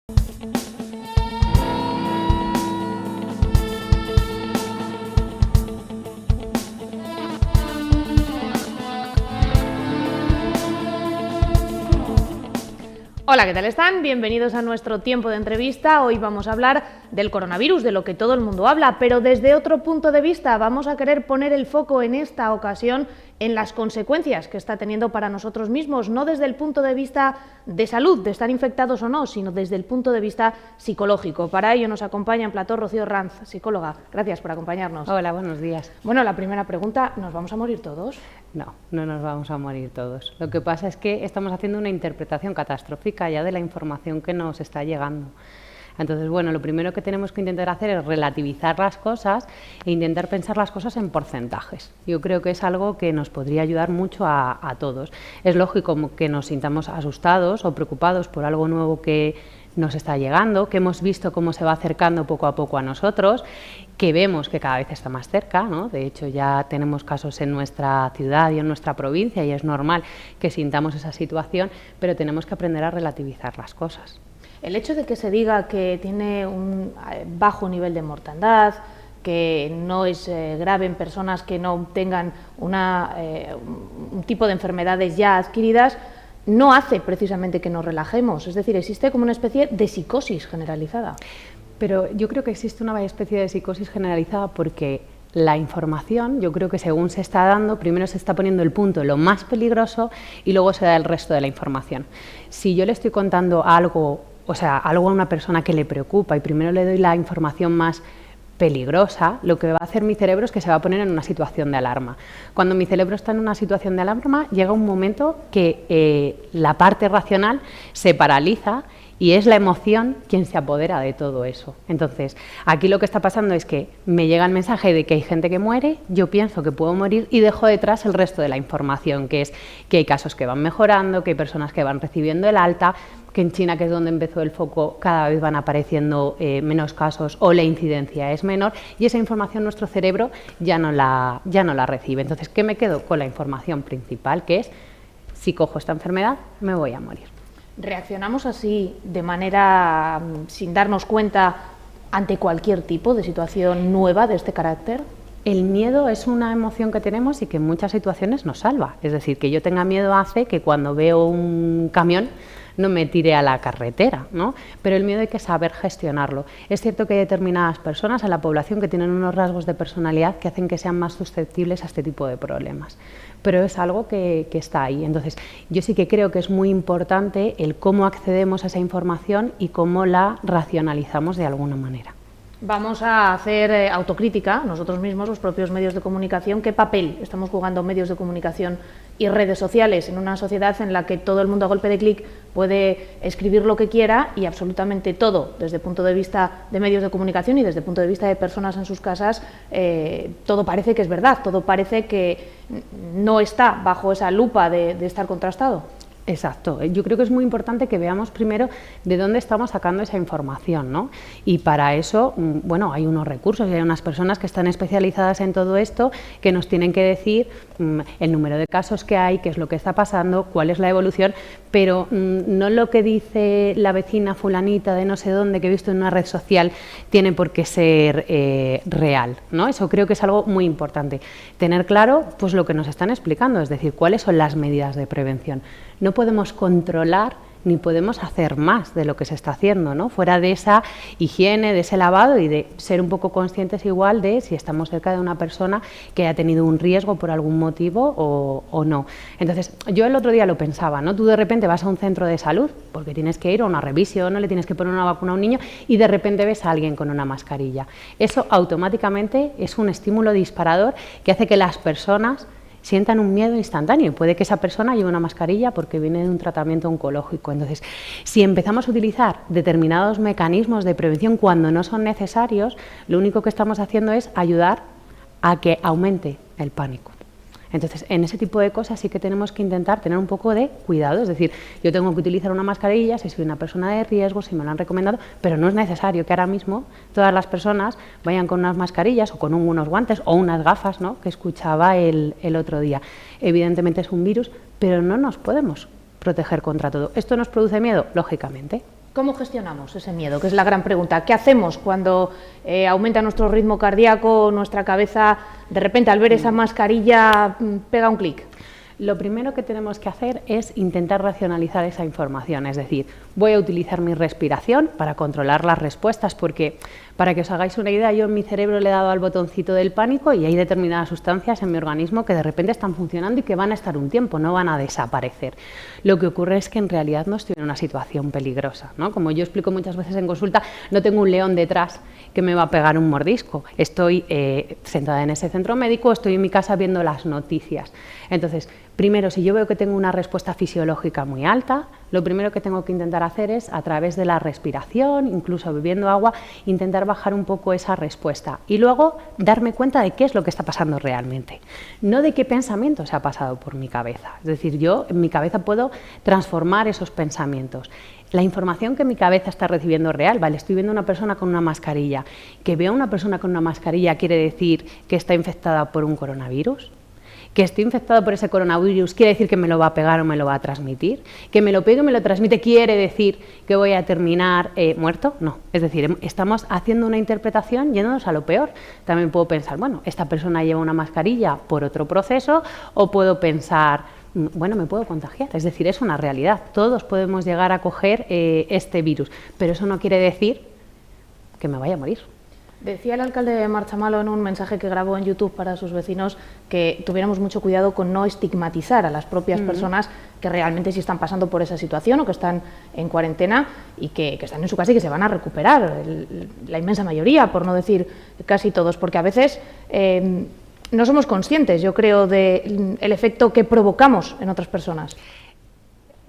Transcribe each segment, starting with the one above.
Hola, ¿qué tal están? Bienvenidos a nuestro tiempo de entrevista. Hoy vamos a hablar del coronavirus, de lo que todo el mundo habla, pero desde otro punto de vista. Vamos a querer poner el foco en esta ocasión en las consecuencias que está teniendo para nosotros mismos, no desde el punto de vista de salud, de estar infectados o no, sino desde el punto de vista psicológico. Para ello nos acompaña en plató Rocío Ranz, psicóloga. Gracias por acompañarnos. Hola, buenos días. Bueno, la primera pregunta, ¿nos vamos a morir todos? No, no nos vamos a morir todos. Lo que pasa es que estamos haciendo una interpretación catastrófica ya de la información que nos está llegando. Entonces, bueno, lo primero que tenemos que intentar hacer es relativizar las cosas e intentar pensar las cosas en porcentajes. Yo creo que es algo que nos podría ayudar mucho a todos. Es lógico que nos sintamos asustados o preocupados por algo nuevo que nos está llegando, que hemos visto cómo se va acercando poco a poco a nosotros, que vemos que cada vez está más cerca, ¿no? De hecho, ya tenemos casos en nuestra ciudad y en nuestra provincia y es normal que sintamos esa situación, pero tenemos que aprender a relativizar las cosas. El hecho de que se diga que tiene un bajo nivel de mortandad, que no es grave en personas que no tengan un tipo de enfermedades ya adquiridas, no hace precisamente que nos relajemos, es decir, existe como una especie de psicosis generalizada. Pero yo creo que existe una especie de psicosis generalizada porque la información, yo creo que según se está dando, primero se está poniendo el punto lo más peligroso y luego se da el resto de la información. Si yo le estoy contando algo, algo a una persona que le preocupa y primero le doy la información más peligrosa, lo que va a hacer mi cerebro es que se va a poner en una situación de alarma. Cuando mi cerebro está en una situación de alarma, llega un momento que la parte racional se paraliza y es la emoción quien se apodera de todo eso. Entonces, aquí lo que está pasando es que me llega el mensaje de que hay gente que muere, yo pienso que puedo morir y dejo detrás el resto de la información, que es que hay casos que van mejorando, que hay personas que van recibiendo el alta, que en China, que es donde empezó el foco, cada vez van apareciendo menos casos o la incidencia es menor y esa información nuestro cerebro ya no la recibe. Entonces, ¿qué me quedo? Con la información principal, que es, si cojo esta enfermedad, me voy a morir. ¿Reaccionamos así de manera sin darnos cuenta ante cualquier tipo de situación nueva de este carácter? El miedo es una emoción que tenemos y que en muchas situaciones nos salva. Es decir, que yo tenga miedo hace que cuando veo un camión no me tire a la carretera, ¿no? Pero el miedo hay que saber gestionarlo. Es cierto que hay determinadas personas en la población que tienen unos rasgos de personalidad que hacen que sean más susceptibles a este tipo de problemas, pero es algo que está ahí. Entonces, yo sí que creo que es muy importante el cómo accedemos a esa información y cómo la racionalizamos de alguna manera. Vamos a hacer autocrítica, nosotros mismos, los propios medios de comunicación. ¿Qué papel estamos jugando medios de comunicación y redes sociales en una sociedad en la que todo el mundo a golpe de clic puede escribir lo que quiera y absolutamente todo, desde el punto de vista de medios de comunicación y desde el punto de vista de personas en sus casas, todo parece que es verdad, todo parece que no está bajo esa lupa de estar contrastado? Exacto. Yo creo que es muy importante que veamos primero de dónde estamos sacando esa información, ¿no? Y para eso, bueno, hay unos recursos y hay unas personas que están especializadas en todo esto que nos tienen que decir el número de casos que hay, qué es lo que está pasando, cuál es la evolución, pero no lo que dice la vecina fulanita de no sé dónde que he visto en una red social tiene por qué ser real, ¿no? Eso creo que es algo muy importante. Tener claro pues lo que nos están explicando, es decir, cuáles son las medidas de prevención. No podemos controlar ni podemos hacer más de lo que se está haciendo, ¿no? Fuera de esa higiene, de ese lavado y de ser un poco conscientes igual de si estamos cerca de una persona que haya tenido un riesgo por algún motivo o no. Entonces, yo el otro día lo pensaba, ¿no? Tú de repente vas a un centro de salud porque tienes que ir a una revisión, no le tienes que poner una vacuna a un niño y de repente ves a alguien con una mascarilla. Eso automáticamente es un estímulo disparador que hace que las personas sientan un miedo instantáneo y puede que esa persona lleve una mascarilla porque viene de un tratamiento oncológico. Entonces, si empezamos a utilizar determinados mecanismos de prevención cuando no son necesarios, lo único que estamos haciendo es ayudar a que aumente el pánico. Entonces, en ese tipo de cosas sí que tenemos que intentar tener un poco de cuidado, es decir, yo tengo que utilizar una mascarilla si soy una persona de riesgo, si me lo han recomendado, pero no es necesario que ahora mismo todas las personas vayan con unas mascarillas o con unos guantes o unas gafas, ¿no?, que escuchaba el otro día. Evidentemente es un virus, pero no nos podemos proteger contra todo. ¿Esto nos produce miedo? Lógicamente. ¿Cómo gestionamos ese miedo? Que es la gran pregunta. ¿Qué hacemos cuando aumenta nuestro ritmo cardíaco, nuestra cabeza, de repente al ver esa mascarilla pega un clic? Lo primero que tenemos que hacer es intentar racionalizar esa información, es decir, voy a utilizar mi respiración para controlar las respuestas, porque para que os hagáis una idea, yo en mi cerebro le he dado al botoncito del pánico y hay determinadas sustancias en mi organismo que de repente están funcionando y que van a estar un tiempo, no van a desaparecer. Lo que ocurre es que en realidad no estoy en una situación peligrosa, ¿no? Como yo explico muchas veces en consulta, no tengo un león detrás que me va a pegar un mordisco. Estoy sentada en ese centro médico, estoy en mi casa viendo las noticias. Entonces, primero, si yo veo que tengo una respuesta fisiológica muy alta, lo primero que tengo que intentar hacer es, a través de la respiración, incluso bebiendo agua, intentar bajar un poco esa respuesta y luego darme cuenta de qué es lo que está pasando realmente, no de qué pensamiento se ha pasado por mi cabeza. Es decir, yo en mi cabeza puedo transformar esos pensamientos. La información que mi cabeza está recibiendo es real, ¿vale? Estoy viendo a una persona con una mascarilla. Que veo a una persona con una mascarilla quiere decir que está infectada por un coronavirus. Que estoy infectado por ese coronavirus quiere decir que me lo va a pegar o me lo va a transmitir. Que me lo pegue o me lo transmite quiere decir que voy a terminar muerto. No, es decir, estamos haciendo una interpretación yéndonos a lo peor. También puedo pensar, bueno, esta persona lleva una mascarilla por otro proceso, o puedo pensar, bueno, me puedo contagiar. Es decir, es una realidad. Todos podemos llegar a coger este virus, pero eso no quiere decir que me vaya a morir. Decía el alcalde de Marchamalo en un mensaje que grabó en YouTube para sus vecinos que tuviéramos mucho cuidado con no estigmatizar a las propias personas que realmente sí están pasando por esa situación o que están en cuarentena y que están en su casa y que se van a recuperar, la inmensa mayoría, por no decir casi todos, porque a veces no somos conscientes, yo creo, del efecto que provocamos en otras personas.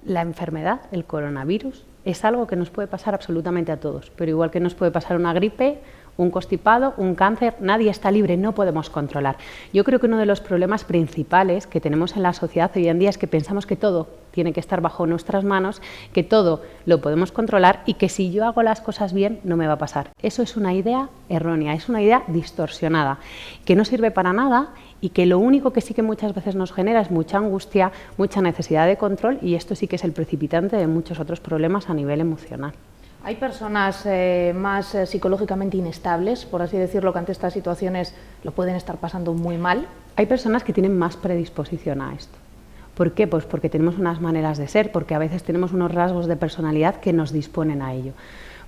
La enfermedad, el coronavirus, es algo que nos puede pasar absolutamente a todos, pero igual que nos puede pasar una gripe, un constipado, un cáncer, nadie está libre, no podemos controlar. Yo creo que uno de los problemas principales que tenemos en la sociedad hoy en día es que pensamos que todo tiene que estar bajo nuestras manos, que todo lo podemos controlar y que si yo hago las cosas bien no me va a pasar. Eso es una idea errónea, es una idea distorsionada, que no sirve para nada y que lo único que sí que muchas veces nos genera es mucha angustia, mucha necesidad de control, y esto sí que es el precipitante de muchos otros problemas a nivel emocional. ¿Hay personas más psicológicamente inestables, por así decirlo, que ante estas situaciones lo pueden estar pasando muy mal? Hay personas que tienen más predisposición a esto. ¿Por qué? Pues porque tenemos unas maneras de ser, porque a veces tenemos unos rasgos de personalidad que nos disponen a ello.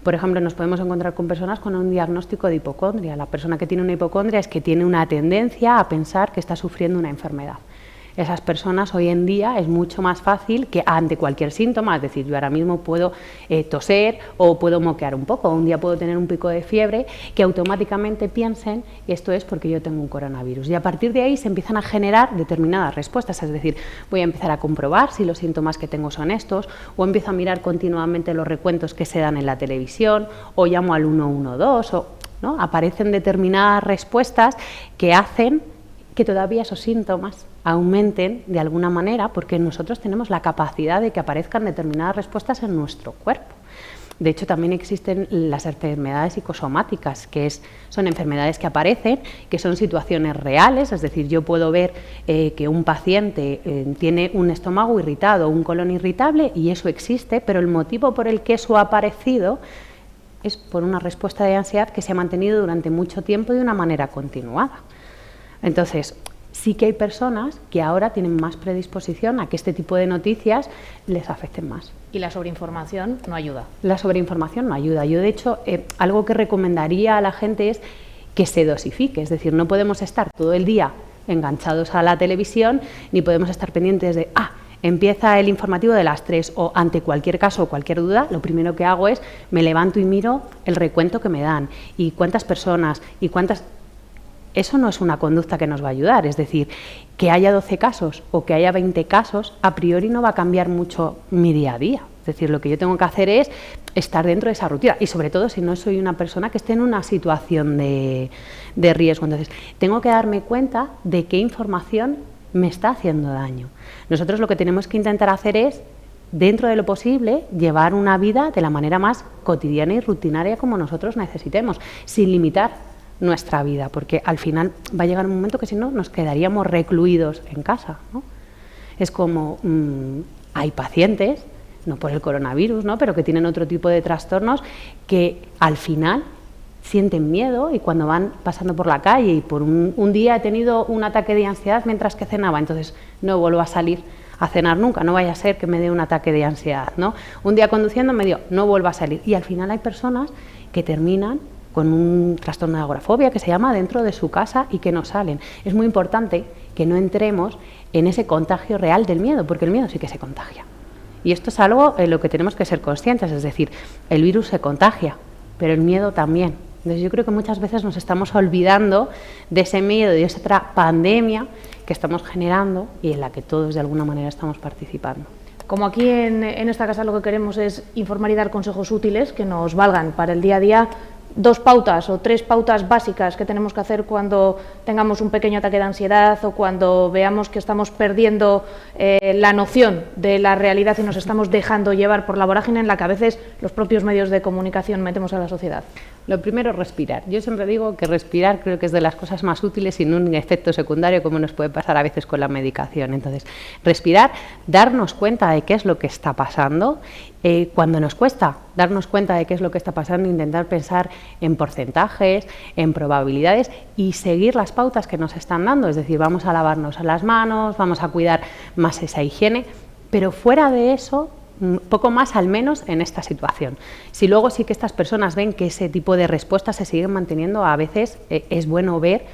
Por ejemplo, nos podemos encontrar con personas con un diagnóstico de hipocondria. La persona que tiene una hipocondria es que tiene una tendencia a pensar que está sufriendo una enfermedad. Esas personas hoy en día es mucho más fácil que ante cualquier síntoma, es decir, yo ahora mismo puedo toser o puedo moquear un poco, un día puedo tener un pico de fiebre, que automáticamente piensen esto es porque yo tengo un coronavirus, y a partir de ahí se empiezan a generar determinadas respuestas, es decir, voy a empezar a comprobar si los síntomas que tengo son estos, o empiezo a mirar continuamente los recuentos que se dan en la televisión, o llamo al 112, ¿no? Aparecen determinadas respuestas que hacen que todavía esos síntomas aumenten de alguna manera, porque nosotros tenemos la capacidad de que aparezcan determinadas respuestas en nuestro cuerpo. De hecho, también existen las enfermedades psicosomáticas, que son enfermedades que aparecen, que son situaciones reales, es decir, yo puedo ver que un paciente tiene un estómago irritado, un colon irritable, y eso existe, pero el motivo por el que eso ha aparecido es por una respuesta de ansiedad que se ha mantenido durante mucho tiempo de una manera continuada. Entonces, sí que hay personas que ahora tienen más predisposición a que este tipo de noticias les afecten más. Y la sobreinformación no ayuda. La sobreinformación no ayuda. Yo, de hecho, algo que recomendaría a la gente es que se dosifique. Es decir, no podemos estar todo el día enganchados a la televisión, ni podemos estar pendientes de, empieza el informativo de las 3, o ante cualquier caso o cualquier duda, lo primero que hago es, me levanto y miro el recuento que me dan, y cuántas personas, y cuántas... Eso no es una conducta que nos va a ayudar, es decir, que haya 12 casos o que haya 20 casos, a priori no va a cambiar mucho mi día a día. Es decir, lo que yo tengo que hacer es estar dentro de esa rutina, y sobre todo si no soy una persona que esté en una situación de riesgo. Entonces, tengo que darme cuenta de qué información me está haciendo daño. Nosotros lo que tenemos que intentar hacer es, dentro de lo posible, llevar una vida de la manera más cotidiana y rutinaria como nosotros necesitemos, sin limitar nuestra vida, porque al final va a llegar un momento que si no nos quedaríamos recluidos en casa, ¿no? Es como hay pacientes no por el coronavirus, ¿no?, pero que tienen otro tipo de trastornos, que al final sienten miedo, y cuando van pasando por la calle y por un día he tenido un ataque de ansiedad mientras que cenaba, entonces no vuelvo a salir a cenar nunca, no vaya a ser que me dé un ataque de ansiedad, ¿no? Un día conduciendo me dio, no vuelvo a salir, y al final hay personas que terminan con un trastorno de agorafobia, que se llama, dentro de su casa y que no salen. Es muy importante que no entremos en ese contagio real del miedo, porque el miedo sí que se contagia. Y esto es algo en lo que tenemos que ser conscientes, es decir, el virus se contagia, pero el miedo también. Entonces yo creo que muchas veces nos estamos olvidando de ese miedo y de esa otra pandemia que estamos generando y en la que todos de alguna manera estamos participando. Como aquí en esta casa lo que queremos es informar y dar consejos útiles que nos valgan para el día a día, 2 pautas o 3 pautas básicas que tenemos que hacer cuando tengamos un pequeño ataque de ansiedad o cuando veamos que estamos perdiendo la noción de la realidad y nos estamos dejando llevar por la vorágine en la que a veces los propios medios de comunicación metemos a la sociedad. Lo primero, respirar. Yo siempre digo que respirar creo que es de las cosas más útiles sin un efecto secundario como nos puede pasar a veces con la medicación. Entonces, respirar, darnos cuenta de qué es lo que está pasando. Cuando nos cuesta darnos cuenta de qué es lo que está pasando, intentar pensar en porcentajes, en probabilidades y seguir las pautas que nos están dando. Es decir, vamos a lavarnos las manos, vamos a cuidar más esa higiene, pero fuera de eso, poco más al menos en esta situación. Si luego sí que estas personas ven que ese tipo de respuestas se siguen manteniendo, a veces es bueno ver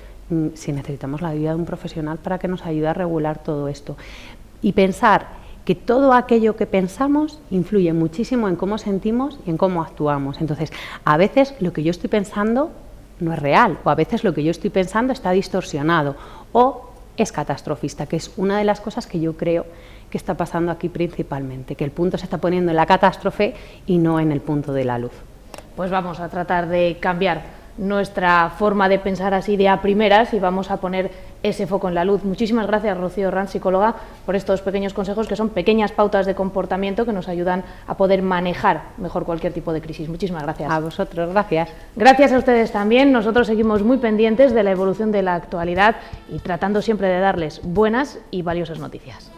si necesitamos la ayuda de un profesional para que nos ayude a regular todo esto. Y pensar que todo aquello que pensamos influye muchísimo en cómo sentimos y en cómo actuamos. Entonces, a veces lo que yo estoy pensando no es real, o a veces lo que yo estoy pensando está distorsionado, o es catastrofista, que es una de las cosas que yo creo que está pasando aquí principalmente, que el punto se está poniendo en la catástrofe y no en el punto de la luz. Pues vamos a tratar de cambiar nuestra forma de pensar así de a primeras y vamos a poner ese foco en la luz. Muchísimas gracias, Rocío Ranz, psicóloga, por estos pequeños consejos que son pequeñas pautas de comportamiento que nos ayudan a poder manejar mejor cualquier tipo de crisis. Muchísimas gracias. A vosotros, gracias. Gracias a ustedes también. Nosotros seguimos muy pendientes de la evolución de la actualidad y tratando siempre de darles buenas y valiosas noticias.